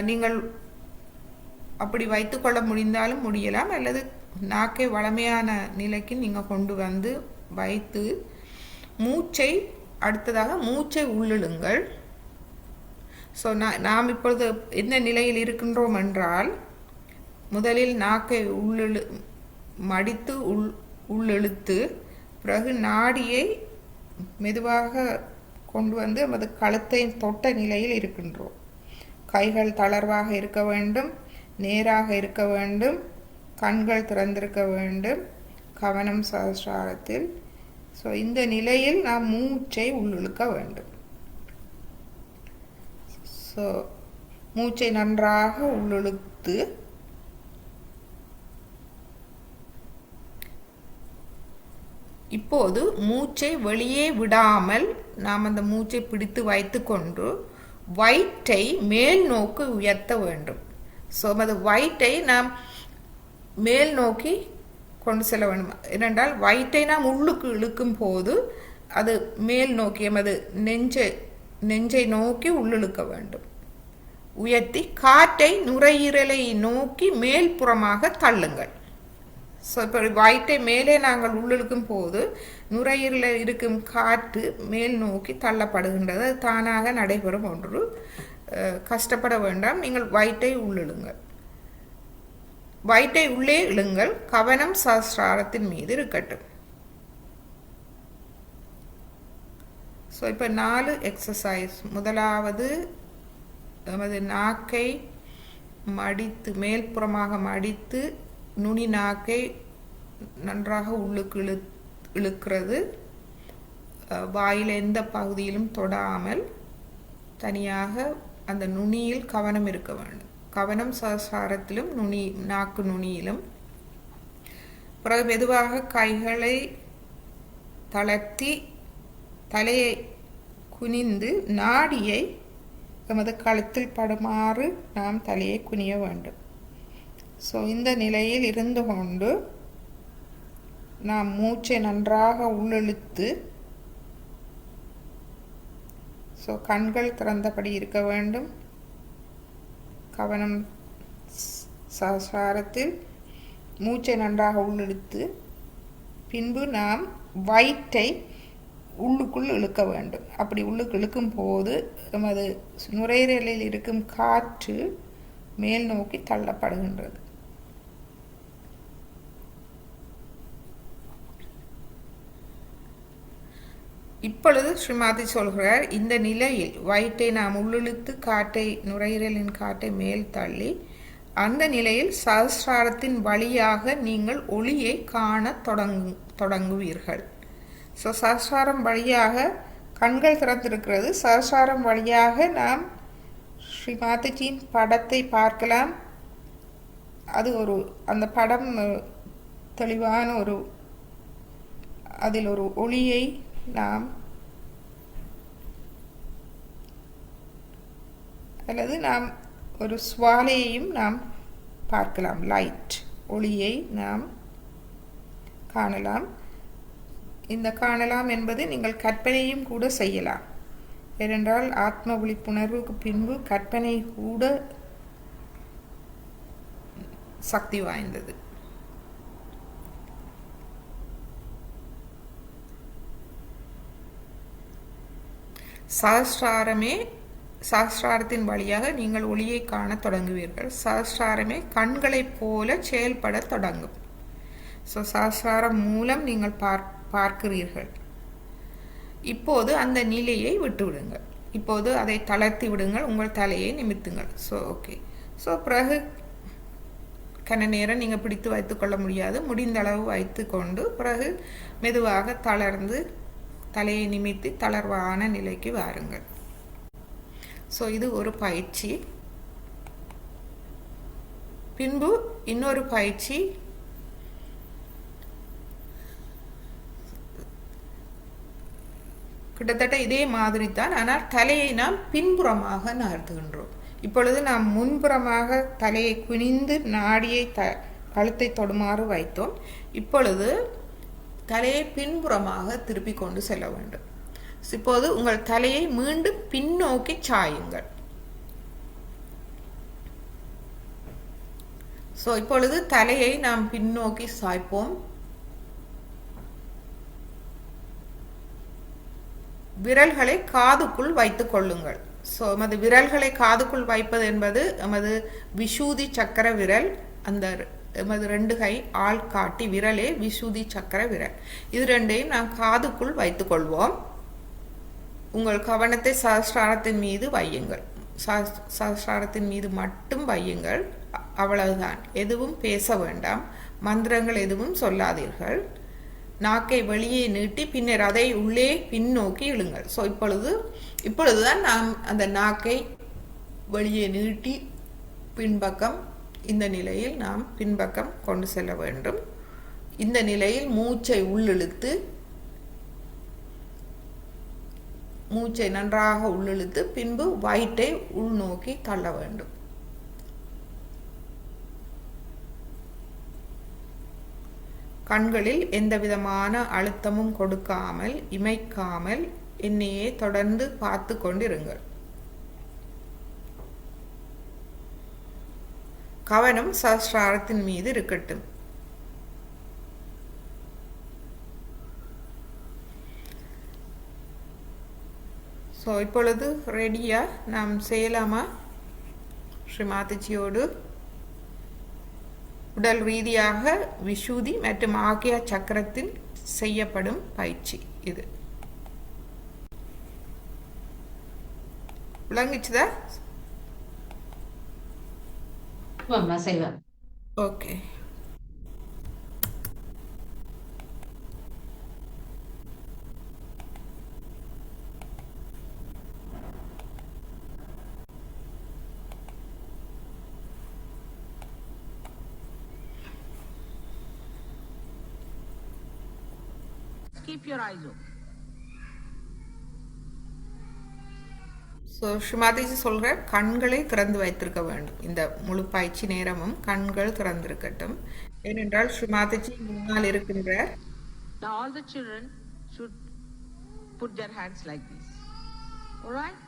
Speaker 2: நீங்கள் அப்படி வைத்துக்கொள்ள முடிந்தாலும் முடியலாம், அல்லது நாக்கை வளமையான நிலைக்கு நீங்கள் கொண்டு வந்து வைத்து அடுத்ததாக மூச்சை உள்ளிழுங்கள். ஸோ நாம் இப்பொழுது என்ன நிலையில் இருக்கின்றோம் என்றால், முதலில் நாக்கை மடித்து உள்ளிழுத்து பிறகு நாடியை மெதுவாக கொண்டு வந்து நமது கழுத்தை தொட்ட நிலையில் இருக்கின்றோம். கைகள் தளர்வாக இருக்க வேண்டும், நேராக இருக்க வேண்டும், கண்கள் திறந்திருக்க வேண்டும், கவனம் சஹஸ்ராரத்தில். ஸோ இந்த நிலையில் நாம் மூச்சை உள்ளிழுக்க வேண்டும். ஸோ மூச்சை நன்றாக உள்ளிழுத்து இப்போது மூச்சை வெளியே விடாமல் நாம் அந்த மூச்சை பிடித்து வைத்து கொண்டு வயிற்றை மேல் நோக்கி உயர்த்த வேண்டும். ஸோ நமது வயிற்றை நாம் மேல் நோக்கி கொண்டு செல்ல வேண்டும். ஏனென்றால் வயிற்றை நாம் உள்ளுக்கு இழுக்கும் போது அது மேல் நோக்கி எமது நெஞ்சை நோக்கி உள்ளிழுக்க வேண்டும். உயர்த்தி காற்றை நுரையீரலை நோக்கி மேல்புறமாக தள்ளுங்கள். ஸோ இப்போ வயிற்றை மேலே நாங்கள் உள்ளிழுக்கும் போது நுரையீரலில் இருக்கும் காற்று மேல் நோக்கி தள்ளப்படுகின்றது. அது தானாக நடைபெறும் ஒன்று. கஷ்டப்பட வேண்டாம். நீங்கள் வயிற்றை உள்ளிழுங்கள். வயிற்றை உள்ளே இழுங்கள். கவனம் சஹஸ்ராரத்தின் மீது இருக்கட்டும். ஸோ இப்போ 4 எக்ஸசைஸ். முதலாவது நமது நாக்கை மடித்து மேல்புறமாக மடித்து நுனி நாக்கை நன்றாக உள்ளுக்கு இழுக்கிறது. வாயில் எந்த பகுதியிலும் தொடாமல் தனியாக அந்த நுனியில் கவனம் இருக்க வேண்டும். கவனம் சஹஸ்ராரத்திலும் நாக்கு நுனியிலும். பிறகு மெதுவாக கைகளை தளர்த்தி தலையை குனிந்து நாடியை நமது கழுத்தில் படுமாறு நாம் தலையை குனிய வேண்டும். ஸோ இந்த நிலையில் இருந்து கொண்டு நாம் மூச்சை நன்றாக உள்ளிழுத்து, ஸோ கண்கள் திறந்தபடி இருக்க வேண்டும். கவனம் சஹஸ்ராரத்தில் மூச்சை நன்றாக உள்ளிழுத்து, பின்பு நாம் வயிற்றை உள்ளுக்குள் இழுக்க வேண்டும். அப்படி உள்ளுக்கு இழுக்கும் போது நமது நுரையீரலில் இருக்கும் காற்று மேல் நோக்கி தள்ளப்படுகின்றது. இப்பொழுது ஸ்ரீமாதி சொல்கிறார், இந்த நிலையில் வயிற்றை நாம் உள்ளிழுத்து காற்றை நுரையீரலின் காற்றை மேல் தள்ளி அந்த நிலையில் சஹஸ்ராரத்தின் வழியாக நீங்கள் ஒளியை காண தொடங்குவீர்கள். ஸோ சஹஸ்ராரம் வழியாக கண்கள் திறந்திருக்கிறது. சஹஸ்ராரம் வழியாக நாம் ஸ்ரீமாதிஜியின் படத்தை பார்க்கலாம். அது அந்த படம் தெளிவான அதில் ஒரு ஒளியை நாம் அல்லது நாம் ஒரு சுவாலையையும் நாம் பார்க்கலாம். லைட் ஒளியை நாம் காணலாம். இந்த காணலாம் என்பது நீங்கள் கற்பனையும் கூட செய்யலாம். ஏனென்றால் ஆத்ம விழிப்புணர்வுக்கு பின்பு கற்பனை கூட சக்தி வாய்ந்தது. சஹஸ்ராரத்தின் வழியாக நீங்கள் ஒளியை காண தொடங்குவீர்கள். சஹஸ்ராரமே கண்களைப் போல செயல்பட தொடங்கும். ஸோ சஹஸ்ராரம் மூலம் நீங்கள் பார்க்கிறீர்கள். இப்போது அந்த நிலையை விட்டுவிடுங்கள். இப்போது அதை தளர்த்தி விடுங்கள். உங்கள் தலையை நிமித்துங்கள். So okay. ஸோ பிறகு கன நேரம் நீங்கள் பிடித்து வைத்துக்கொள்ள முடியாது. முடிந்த அளவு வைத்து கொண்டு பிறகு மெதுவாக தளர்ந்து தலையை நிமித்தி தளர்வான நிலைக்கு வாருங்கள். ஸோ இது ஒரு பயிற்சி. பின்பு இன்னொரு பயிற்சி. கிட்டத்தட்ட இதே மாதிரி தான், ஆனால் தலையை நாம் பின்புறமாக நகர்த்துகின்றோம். இப்பொழுது நாம் முன்புறமாக தலையை குனிந்து நாடியை கழுத்தை தொடுமாறு வைத்தோம். இப்பொழுது தலையை பின்புறமாக திருப்பி கொண்டு செல்ல வேண்டும். இப்போது உங்கள் தலையை மீண்டும் பின்னோக்கி சாயுங்கள். ஸோ இப்பொழுது தலையை நாம் பின்னோக்கி சாய்ப்போம். விரல்களை காதுக்குள் வைத்துக் கொள்ளுங்கள். ஸோ எமது விரல்களை காதுக்குள் வைப்பது என்பது எமது விஷூதி சக்கர விரல். அந்த எமது 2 கை ஆள் காட்டி விரலே விஷூதி சக்கர விரல். இது ரெண்டையும் நாம் காதுக்குள் வைத்துக் கொள்வோம். உங்கள் கவனத்தை சஹஸ்ராரத்தின் மீது வையுங்கள். சஹஸ்ராரத்தின் மீது மட்டும் வையுங்கள். அவ்வளவுதான். எதுவும் பேச வேண்டாம். மந்திரங்கள் எதுவும் சொல்லாதீர்கள். நாக்கை வெளியே நீட்டி பின்னர் அதை உள்ளே பின்னோக்கி இழுங்கள். ஸோ இப்பொழுதுதான் நாம் அந்த நாக்கை வெளியே நீட்டி பின்பக்கம், இந்த நிலையில் நாம் பின்பக்கம் கொண்டு செல்ல வேண்டும். இந்த நிலையில் மூச்சை உள்ளிழுத்து மூச்சை நன்றாக உள்ளிழுத்து பின்பு வயிற்றை உள்நோக்கி தள்ள வேண்டும். கண்களில் எந்தவிதமான அழுத்தமும் கொடுக்காமல் இமைக்காமல் என்னையே தொடர்ந்து பார்த்து கொண்டிருங்கள். கவனம் சஹஸ்ராரத்தின் மீது இருக்கட்டும். ஸோ இப்பொழுது ரெடியா நாம் செய்யலாமா? ஸ்ரீமாதிஜியோடு உடல் ரீதியாக விஷுதி மற்றும் ஆக்யா சக்கரத்தில் செய்யப்படும் பயிற்சி இது. விளங்குச்சுதா? Okay.
Speaker 3: Keep your eyes open.
Speaker 2: So Shri Mataji சொல்கிற கண்களை திறந்து வைத்திருக்க வேண்டும். இந்த முழு பயிற்சி நேரமும் கண்கள் திறந்திருக்கட்டும். ஏனென்றால் ஸ்ரீமாதிஜி முன்னால் இருக்கின்றார்.
Speaker 3: Now all the children should put their hands like this. All right?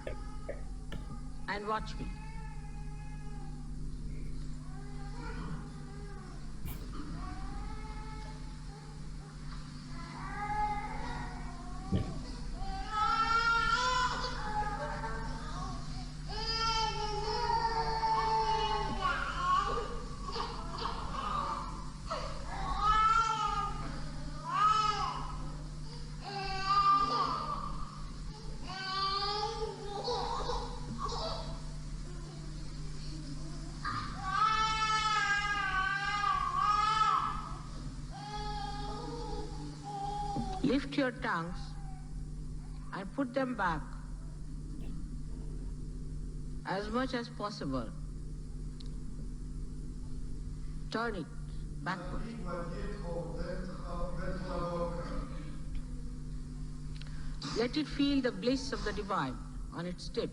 Speaker 3: And watch me. Lift your tongues and put them back as much as possible. Turn it backward. Let it feel the bliss of the divine on its tip.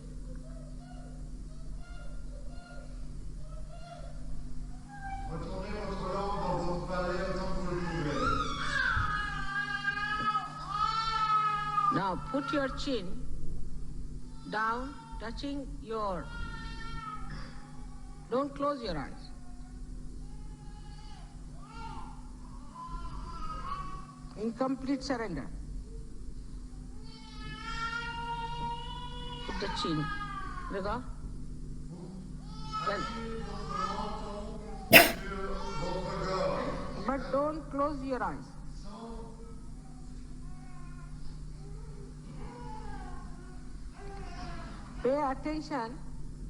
Speaker 3: Now put your chin down, touching your... Don't close your eyes. In complete surrender. Put the chin. Riga. Well. But don't close your eyes. Pay attention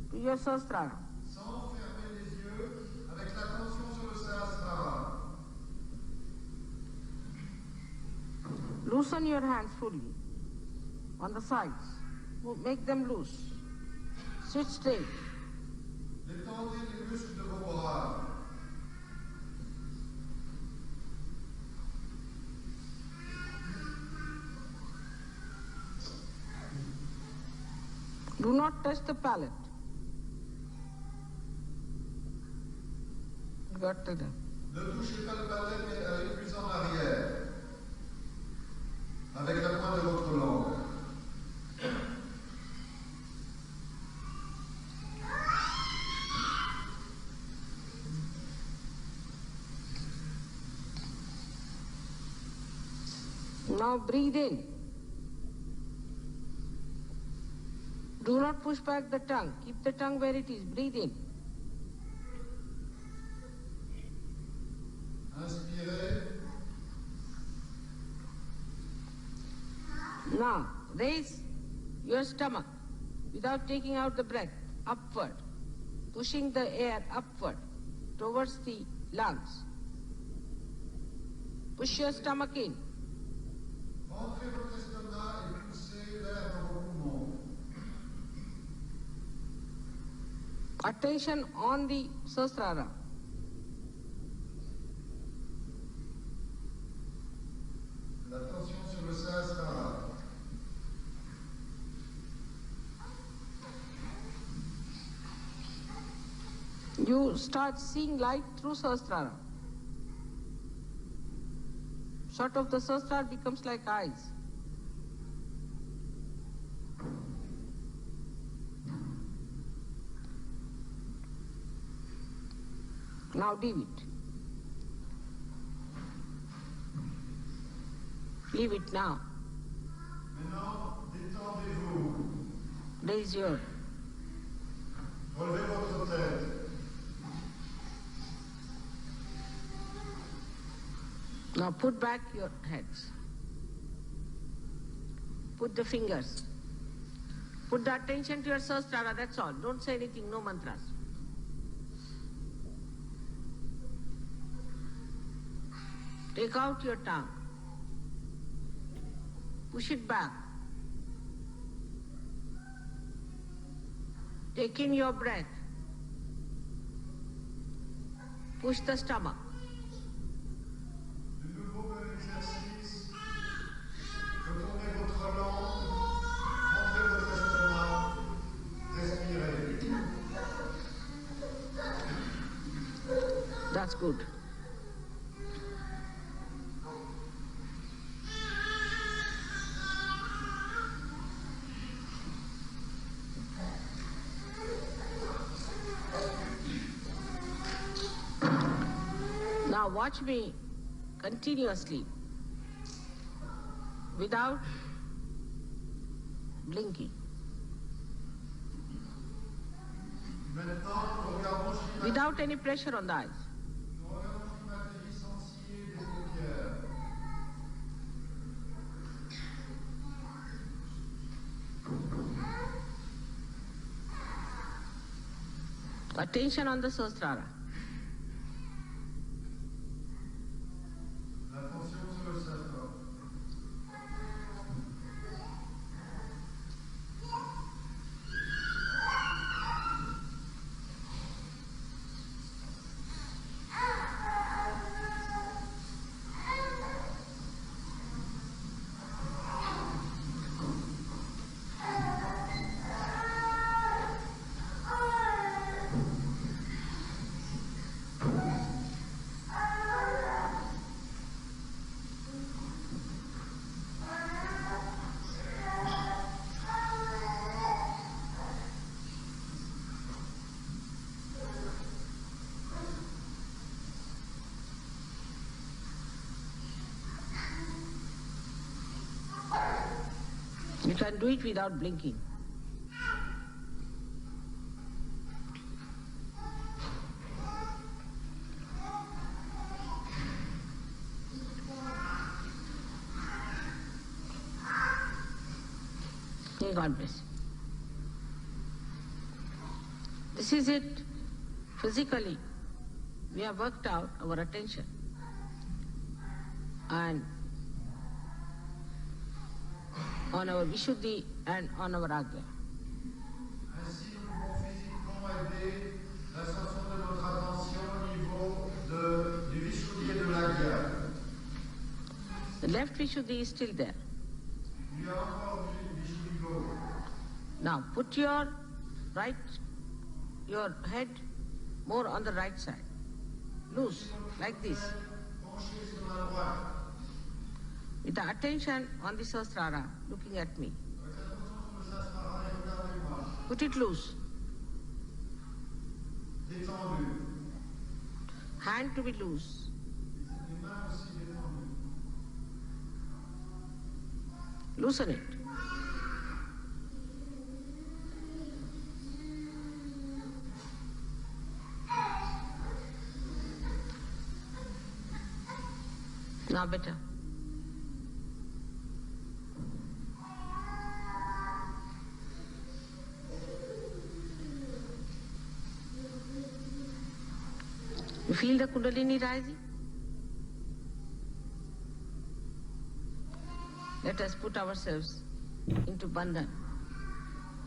Speaker 3: to your Sahasrara.
Speaker 4: Sans fermer les yeux, avec l'attention sur le Sahasrara.
Speaker 3: Loosen your hands fully on the sides. Make them loose. Sit straight.
Speaker 4: Détendez les muscles de vos bras.
Speaker 3: Do not touch the palate. Got to them.
Speaker 4: Ne touchez pas le palais, mais allez plus en arrière. Avec la pointe de votre langue.
Speaker 3: Now breathe in. Do not push back the tongue. Keep the tongue where it is. Breathe in.
Speaker 4: Inspirez.
Speaker 3: Now raise your stomach without taking out the breath upward, pushing the air upward towards the lungs. Push your stomach in.
Speaker 4: Rentrez votre estomac et poussez l'air dans vos poumons.
Speaker 3: Attention on the Sahasrara.
Speaker 4: L'attention sur le Sahasrara.
Speaker 3: You start seeing light through Sahasrara. Sort of the Sahasrara becomes like eyes. Now leave it. Leave it now.
Speaker 4: Maintenant, détendez-vous.
Speaker 3: Raise your.
Speaker 4: Relevez votre tête.
Speaker 3: Now put back your heads. Put the fingers. Put the attention to your Sahasrara, that's all. Don't say anything, no mantras. Take out your tongue. Push it back. Take in your breath. Push the stomach.
Speaker 4: De nouveau, même exercice. Retournez votre langue. Montrez votre estomac. Respirez.
Speaker 3: That's good. Now watch me continuously without blinking,
Speaker 4: Maintenant, nous regardons schéma-
Speaker 3: without any pressure on the eyes.
Speaker 4: nous regardons schématérie sensible des paupières.
Speaker 3: Attention on the Sahasrara.
Speaker 4: L'attention sur le sacrum.
Speaker 3: You can do it without blinking. May God bless you. This is it. Physically, we have worked out our attention. And on our Vishuddhi and on our Agya.
Speaker 4: Ainsi, nous pouvons physiquement aider l'ascension de notre attention au niveau du Vishuddhi et de l'Agya.
Speaker 3: The left Vishuddhi is still there.
Speaker 4: Il y a encore du Vishuddhi gauche.
Speaker 3: Now put your head more on the right side. Loose, like this.
Speaker 4: Penchez sur la droite.
Speaker 3: With the attention on the Sahasrara, looking at me.
Speaker 4: Avec l'attention sur le Sahasrara et regardez-moi.
Speaker 3: Put it loose.
Speaker 4: Détendu.
Speaker 3: Hand to be loose.
Speaker 4: Les mains aussi détendues.
Speaker 3: Loosen it. Now better. You feel the Kundalini rising? Let us put ourselves into bandhan.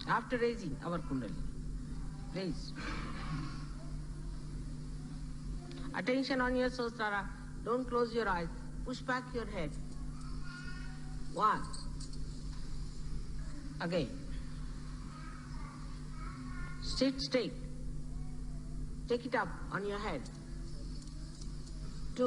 Speaker 3: After raising our Kundalini, raise. Attention on your Sahasrara. Don't close your eyes. Push back your head. 1. Again. Sit straight. Take it up on your head. 2.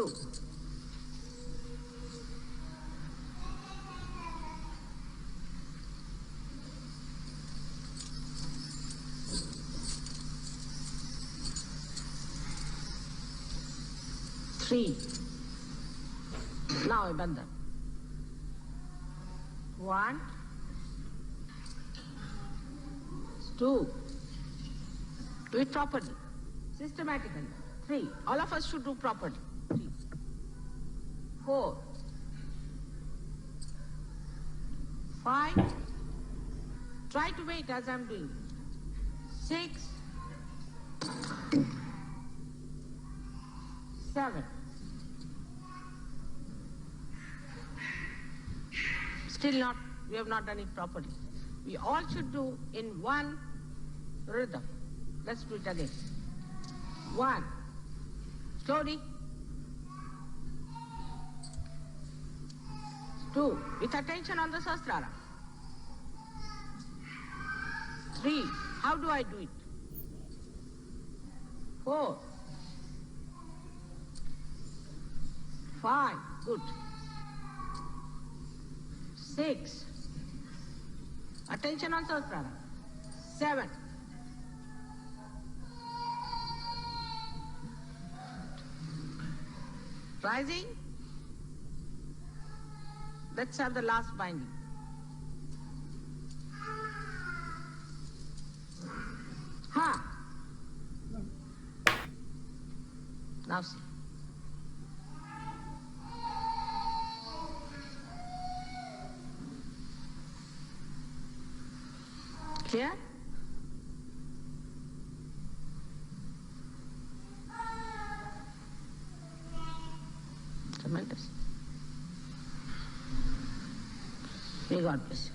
Speaker 3: Three. Now a bandhan. 1, 2. Do it properly, systematically. 3. All of us should do properly. 3. 4. 5. Try to wait as I'm doing. 6. 7. Still not, we have not done it properly. We all should do in one rhythm. Let's do it again. 1. Slowly. 2. With attention on the Sahasrara. 3. How do I do it? 4. 5. Good. 6. Attention on Sahasrara. 7. 8. Rising. Let's have the last binding. Ha! Now see. Clear? Tremendous. May God bless you.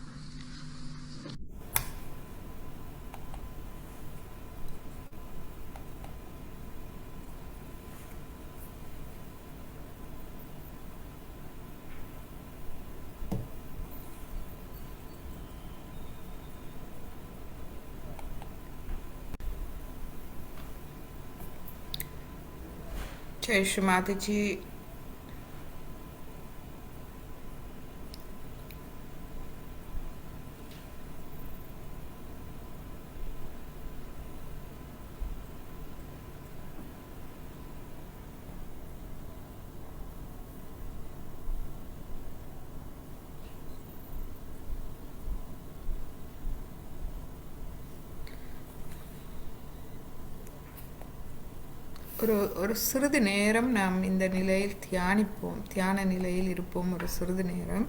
Speaker 2: जय श्री माता जी. ஒரு சிறிது நேரம் நாம் இந்த நிலையில் தியானிப்போம், தியான நிலையில் இருப்போம். ஒரு சிறிது நேரம்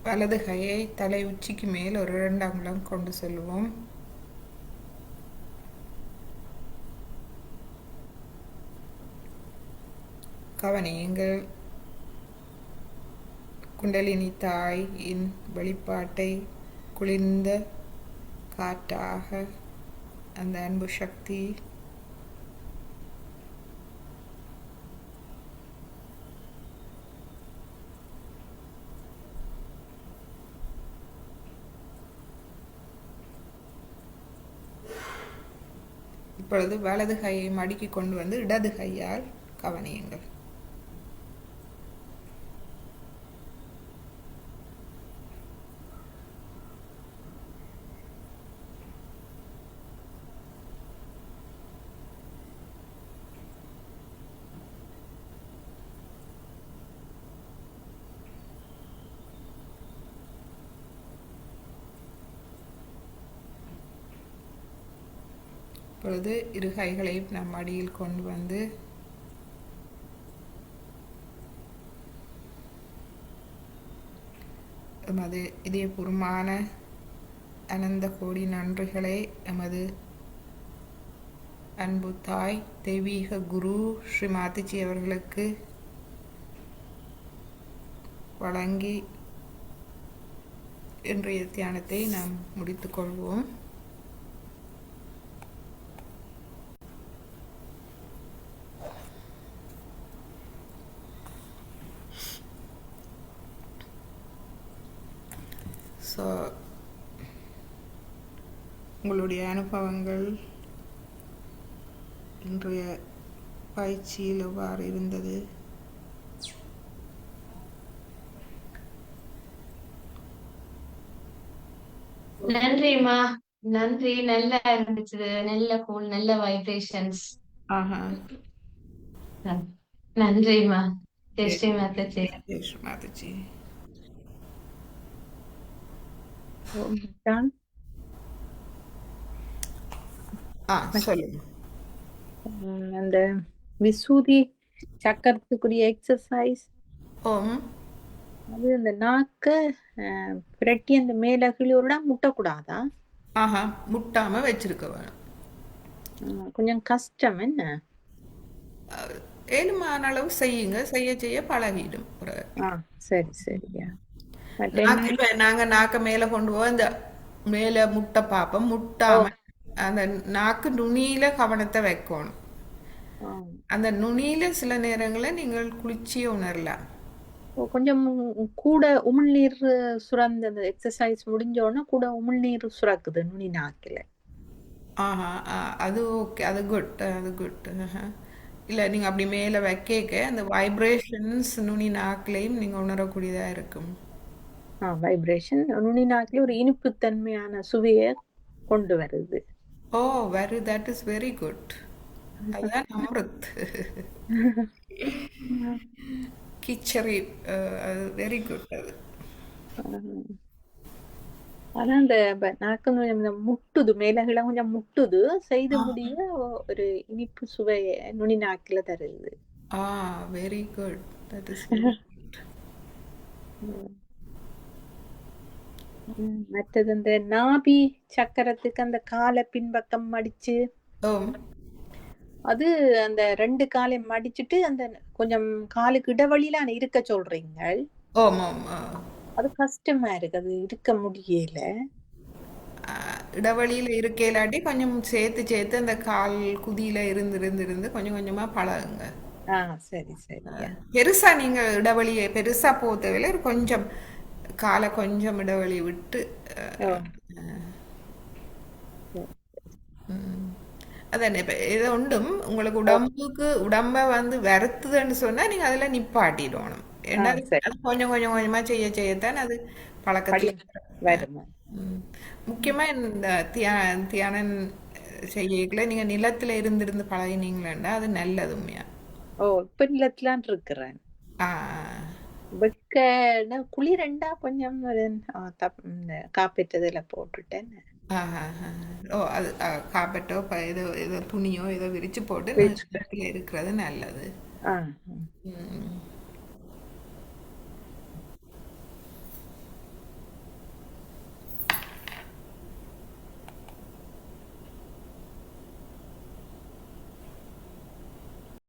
Speaker 2: வலது கையை தலை உச்சிக்கு மேல் ஒரு 2 அங்குலம் கொண்டு செல்வோம். கவனியுங்கள், குண்டலினி தாயின் வெளிப்பாட்டை குளிர்ந்த காற்றாக அந்த அன்பு சக்தி இப்பொழுது வலது கையை மடக்கி கொண்டு வந்து இடது கையால் கவனியுங்கள். இப்பொழுது இரு கைகளையும் நம் மடியில் கொண்டு வந்து எமது இதயபூர்வமான அனந்த கோடி நன்றிகளை எமது அன்பு தாய் தெய்வீக குரு ஸ்ரீ மாதாஜி அவர்களுக்கு வழங்கி இன்றைய தியானத்தை நாம் முடித்துக்கொள்வோம். ஸோ உங்களுடைய அனுபவங்கள் இன்றைய பயிற்சியில் எவ்வாறு இருந்தது?
Speaker 5: நன்றிம்மா, நன்றி. நல்லா இருந்துச்சு, நல்ல கூல், நல்ல வைப்ரேஷன்ஸ்.
Speaker 2: ஆஹா,
Speaker 5: நன்றிம்மா. ஜெய் மாதாஜி.
Speaker 2: ஜெய் ஸ்ரீ மாதாஜி.
Speaker 1: ஜான்
Speaker 2: சொல்லுங்க.
Speaker 1: அந்த விசூதி சக்கரத்துக்குரிய எக்ஸசைஸ் அது அந்த நாக்க பிரட்டி அந்த மேல கிளியோட முட்டக்கூடாதா?
Speaker 2: ஆஹா, முட்டாம வச்சிருக்க வேணும்.
Speaker 1: கொஞ்சம் கஷ்டம். என்ன
Speaker 2: ஏழுமான அளவு செய்யுங்க, செய்ய செய்ய பழகிடும்.
Speaker 1: சரி சரியா.
Speaker 2: நாங்க நாக்க மேல கொண்டு போய் இந்த மேல முட்டை பாப்போம். முட்டாம அந்த நாக்கு நுனியில கவனத்தை வைக்கணும். அந்த நுனியில சில நேரங்களில் நீங்கள் குளிர்ச்சியை உணரலாம்.
Speaker 1: கொஞ்சம் கூட உமிழ்நீர் சுரந்த எக்ஸசைஸ் முடிஞ்சோன்னா கூட உமிழ்நீர் சுரக்குது நுனி நாக்கில்.
Speaker 2: ஆஹா, அது ஓகே, அது குட், அது குட். இல்லை நீங்கள் அப்படி மேலே வைக்க அந்த வைப்ரேஷன்ஸ் நுனி நாக்கிலையும் நீங்கள் உணரக்கூடியதாக இருக்கும்.
Speaker 1: வைப்ரேஷன் நுனி நாக்கிலே ஒரு இனிப்புத்தன்மையான சுவையை கொண்டு வருது.
Speaker 2: Oh very, that is very good. அதுதான் அமிர்த் கிச்சரி, வெரி குட். அது
Speaker 1: ஆனா அந்த நாக்கு கொஞ்சம் முட்டுது, மேலகில கொஞ்சம் முட்டுது, செய்து முடிய ஒரு இனிப்பு சுவையை நுனி நாக்கில தருது.
Speaker 2: வெரி குட், தட் இஸ்
Speaker 1: மற்றது இந்த நாபி சக்கரத்துக்கு அந்த காலை பின்பக்கம் மடிச்சு அது அந்த 2 காலை மடிச்சுட்டு அந்த கொஞ்சம் காலுக்கு இடைவெளியில இருக்க சொல்றீங்க. அது கஷ்டமா இருக்கு, அது இருக்க முடியல.
Speaker 2: இடைவெளியில இருக்கலாட்டி கொஞ்சம் சேர்த்து சேர்த்து அந்த கால் குதியில இருந்து கொஞ்சம் கொஞ்சமா பழகுங்க.
Speaker 1: சரி சரி.
Speaker 2: பெருசா நீங்க இடைவெளியை பெருசா போக தேவையில்லை, கொஞ்சம் காலை கொஞ்சம் இடைவெளி விட்டு. அதானே, இப்போ இது ஒன்றும் உங்களுக்கு உடம்ப வந்து வருத்துதுன்னு சொன்னா நீங்க அதுல நிப்பாட்டிடணும். ஏன்னா கொஞ்சம் கொஞ்சம் கொஞ்சமா செய்ய செய்யத்தான் அது பழக்கத்துல வரும். முக்கியமா இந்த தியானம் செய்யல நீங்க நிலத்துல இருந்து பழகினீங்களா அது நல்லது. உண்மையா
Speaker 1: இப்ப நிலத்துலான் இருக்கிறேன். குளிரண்டா கொஞ்சம் காப்பீட்டதுல போட்டுட்டேன்.
Speaker 2: அது காப்பெட்டோ ஏதோ துணியோ ஏதோ விரிச்சு போட்டு இருக்கிறது நல்லது.